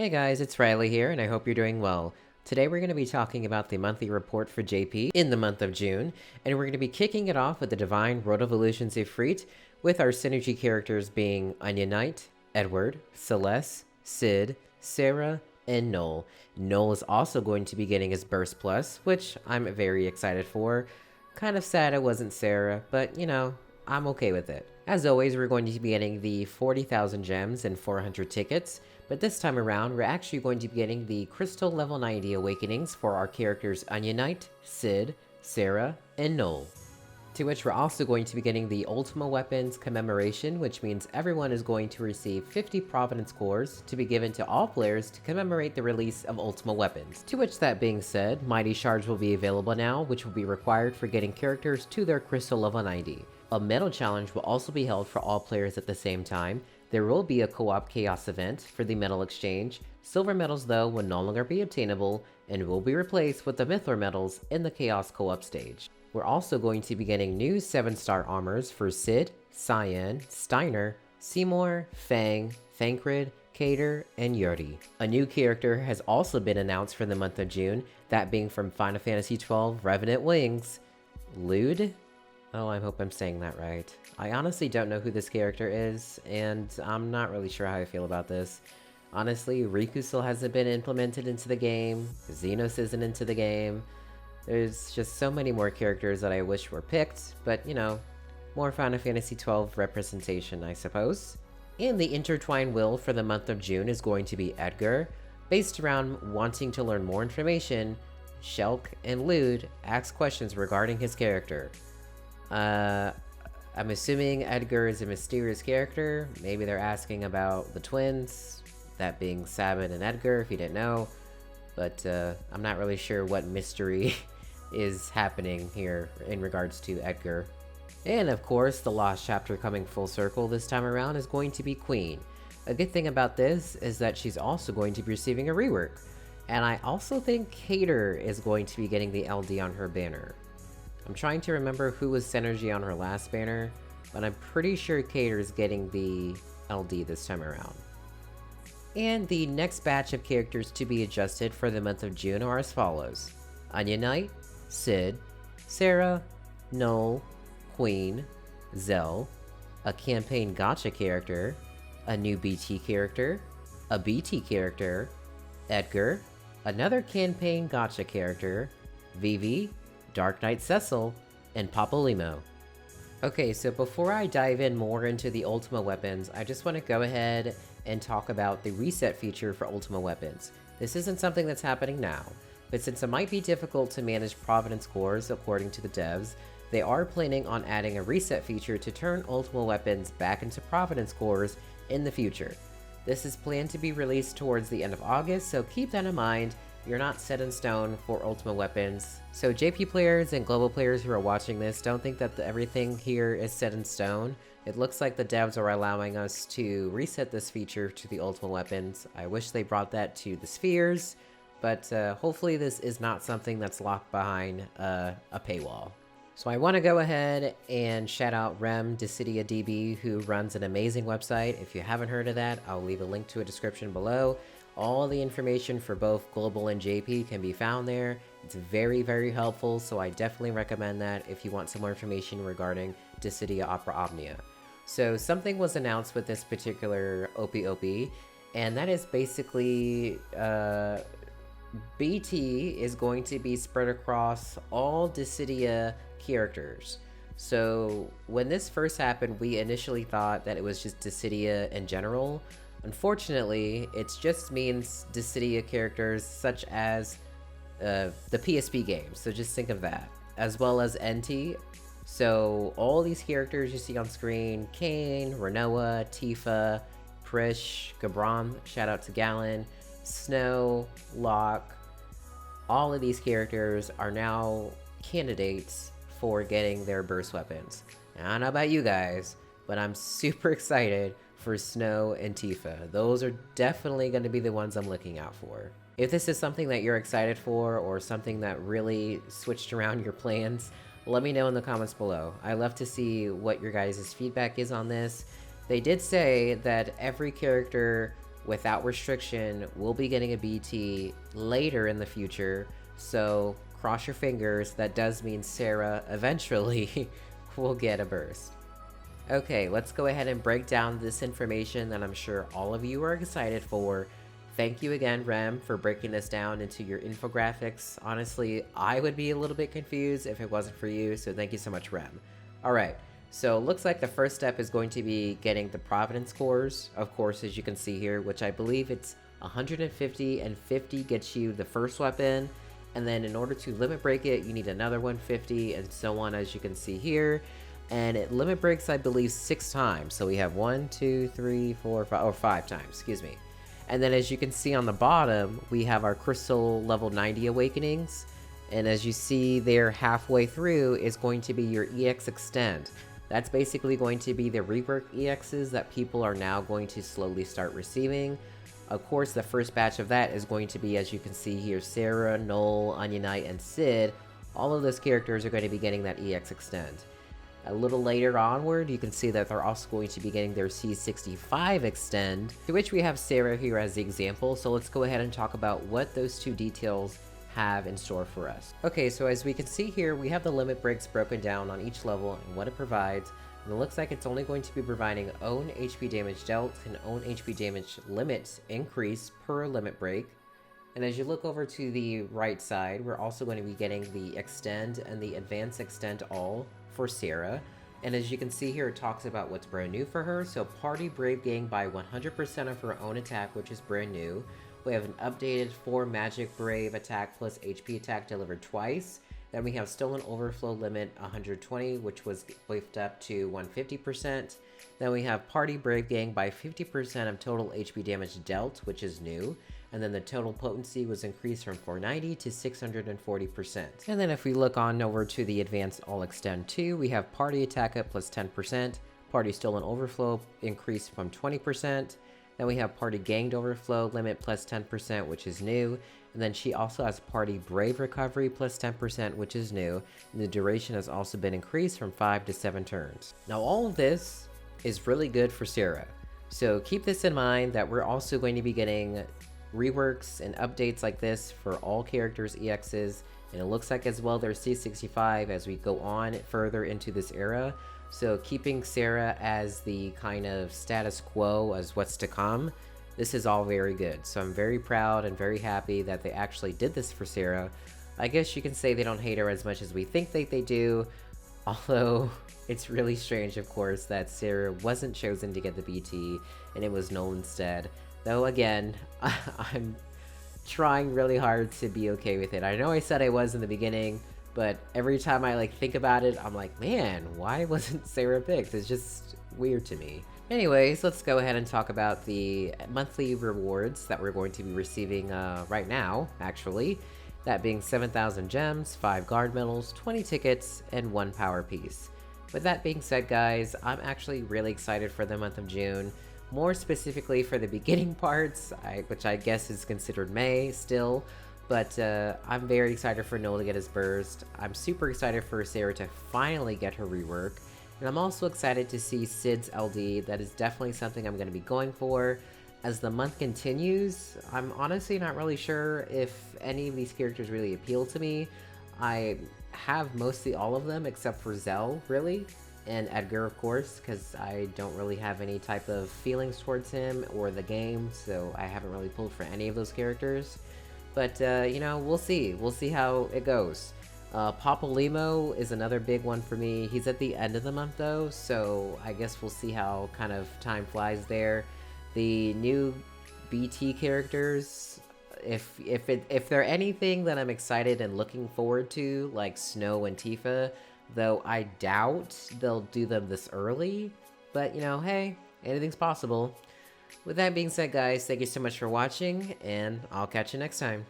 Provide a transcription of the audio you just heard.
Hey guys, it's Riley here, and I hope you're doing well. Today we're going to be talking about the monthly report for JP in the month of June, and we're going to be kicking it off with the Divine World Evolutions Ifrit, with our synergy characters being Onion Knight, Edward, Celeste, Sid, Serah, and Noel. Noel is also going to be getting his Burst Plus, which I'm very excited for. Kind of sad it wasn't Serah, but you know, I'm okay with it. As always, we're going to be getting the 40,000 gems and 400 tickets, but this time around, we're actually going to be getting the Crystal Level 90 Awakenings for our characters Onion Knight, Sid, Serah, and Noel. To which we're also going to be getting the Ultima Weapons Commemoration, which means everyone is going to receive 50 Providence cores to be given to all players to commemorate the release of Ultima Weapons. To which, that being said, Mighty Shards will be available now, which will be required for getting characters to their Crystal Level 90. A medal challenge will also be held for all players at the same time. There will be a co-op chaos event for the medal exchange. Silver medals, though, will no longer be obtainable and will be replaced with the Mythor medals in the chaos co-op stage. We're also going to be getting new 7-star armors for Sid, Cyan, Steiner, Seymour, Fang, Thancred, Cater, and Yuri. A new character has also been announced for the month of June, that being from Final Fantasy XII Revenant Wings, Lluyd? Oh, I hope I'm saying that right. I honestly don't know who this character is, and I'm not really sure how I feel about this. Honestly, Riku still hasn't been implemented into the game, Xenos isn't into the game. There's just so many more characters that I wish were picked, but you know, more Final Fantasy XII representation, I suppose. And the Intertwined will for the month of June is going to be Edgar. Based around wanting to learn more information, Shelke and Lluyd ask questions regarding his character. I'm assuming Edgar is a mysterious character. Maybe they're asking about the twins, that being Sabin and Edgar, if you didn't know. But I'm not really sure what mystery is happening here in regards to Edgar. And of course, the Lost Chapter coming full circle this time around is going to be Queen. A good thing about this is that she's also going to be receiving a rework. And I also think Cater is going to be getting the LD on her banner. I'm trying to remember who was Synergy on her last banner, but I'm pretty sure Cater is getting the LD this time around. And the next batch of characters to be adjusted for the month of June are as follows: Onion Knight, Sid, Serah, Noel, Queen, Zell, a campaign Gacha character, a new BT character, a BT character, Edgar, another campaign Gacha character, Vivi, Dark Knight Cecil, and Papalymo. Okay, so before I dive in more into the Ultima weapons, I just want to go ahead and talk about the reset feature for Ultima weapons. This isn't something that's happening now, but since it might be difficult to manage Providence cores according to the devs, they are planning on adding a reset feature to turn Ultima weapons back into Providence cores in the future. This is planned to be released towards the end of August, so keep that in mind. You're not set in stone for Ultima weapons. So JP players and global players who are watching this, don't think that everything here is set in stone. It looks like the devs are allowing us to reset this feature to the Ultima weapons. I wish they brought that to the spheres, but hopefully this is not something that's locked behind a paywall. So I want to go ahead and shout out Rem Decidia DB, who runs an amazing website. If you haven't heard of that, I'll leave a link to a description below. All the information for both Global and JP can be found there. It's very, very helpful, so I definitely recommend that if you want some more information regarding Decidia Opera Omnia. So something was announced with this particular OpeOpe, and that is basically BT is going to be spread across all Decidia characters. So when this first happened, we initially thought that it was just Decidia in general. Unfortunately, it just means Decidia characters such as the PSP games, so just think of that, as well as NT. So all these characters you see on screen, Kane, Renoa, Tifa, Prish, Gabron, shout out to Galen, Snow, Locke, all of these characters are now candidates for getting their burst weapons. Now, I don't know about you guys, but I'm super excited for Snow and Tifa. Those are definitely going to be the ones I'm looking out for. If this is something that you're excited for, or something that really switched around your plans, let me know in the comments below. I love to see what your guys' feedback is on this. They did say that every character without restriction, will be getting a BT later in the future, so cross your fingers. That does mean Serah eventually will get a burst. Okay, let's go ahead and break down this information that I'm sure all of you are excited for. Thank you again, Rem, for breaking this down into your infographics. Honestly, I would be a little bit confused if it wasn't for you, so thank you so much, Rem. Alright, so it looks like the first step is going to be getting the Providence cores, of course, as you can see here, which I believe it's 150, and 50 gets you the first weapon, and then in order to limit break it, you need another 150, and so on, as you can see here. And it limit breaks, I believe, 6 times. So we have 1, 2, 3, 4, 5, or 5 times, excuse me. And then as you can see on the bottom, we have our crystal level 90 awakenings. And as you see there halfway through is going to be your EX extend. That's basically going to be the rework EXs that people are now going to slowly start receiving. Of course, the first batch of that is going to be, as you can see here, Serah, Noel, Onion Knight, and Sid. All of those characters are going to be getting that EX extend. A little later onward, you can see that they're also going to be getting their C65 extend, to which we have Serah here as the example, so let's go ahead and talk about what those two details have in store for us. Okay, so as we can see here, we have the limit breaks broken down on each level and what it provides, and it looks like it's only going to be providing own HP damage dealt and own HP damage limit increase per limit break. And as you look over to the right side, we're also going to be getting the extend and the advanced extend all for Serah. And as you can see here, it talks about what's brand new for her. So party brave gang by 100% of her own attack, which is brand new. We have an updated 4 magic brave attack plus HP attack delivered twice. Then we have stolen overflow limit 120, which was buffed up to 150%. Then we have party brave gang by 50% of total HP damage dealt, which is new. And then the total potency was increased from 490 to 640%. And then if we look on over to the advanced all extend 2, we have party attack up plus 10%, party stolen overflow increased from 20%, then we have party ganged overflow limit plus 10%, which is new, and then she also has party brave recovery plus 10%, which is new, and the duration has also been increased from 5 to 7 turns. Now all of this is really good for Serah, so keep this in mind that we're also going to be getting reworks and updates like this for all characters' EXs, and it looks like as well there's C65 as we go on further into this era, so keeping Serah as the kind of status quo as what's to come, this is all very good. So I'm very proud and very happy that they actually did this for Serah. I guess you can say they don't hate her as much as we think that they do, although it's really strange, of course, that Serah wasn't chosen to get the BT and it was Noel instead. Though again, I'm trying really hard to be okay with it. I know I said I was in the beginning, but every time I think about it, I'm like, man, why wasn't Serah picked? It's just weird to me. Anyways, let's go ahead and talk about the monthly rewards that we're going to be receiving right now, actually. That being 7,000 gems, 5 guard medals, 20 tickets, and 1 power piece. With that being said, guys, I'm actually really excited for the month of June. More specifically for the beginning parts, which I guess is considered May still, but I'm very excited for Noel to get his burst. I'm super excited for Serah to finally get her rework, and I'm also excited to see Sid's LD. That is definitely something I'm going to be going for. As the month continues, I'm honestly not really sure if any of these characters really appeal to me. I have mostly all of them except for Zell, really. And Edgar, of course, because I don't really have any type of feelings towards him or the game, so I haven't really pulled for any of those characters. But, you know, we'll see. We'll see how it goes. Papalymo is another big one for me. He's at the end of the month, though, so I guess we'll see how kind of time flies there. The new BT characters, if they're anything that I'm excited and looking forward to, like Snow and Tifa, though I doubt they'll do them this early, but you know, hey, anything's possible. With that being said, guys, thank you so much for watching, and I'll catch you next time.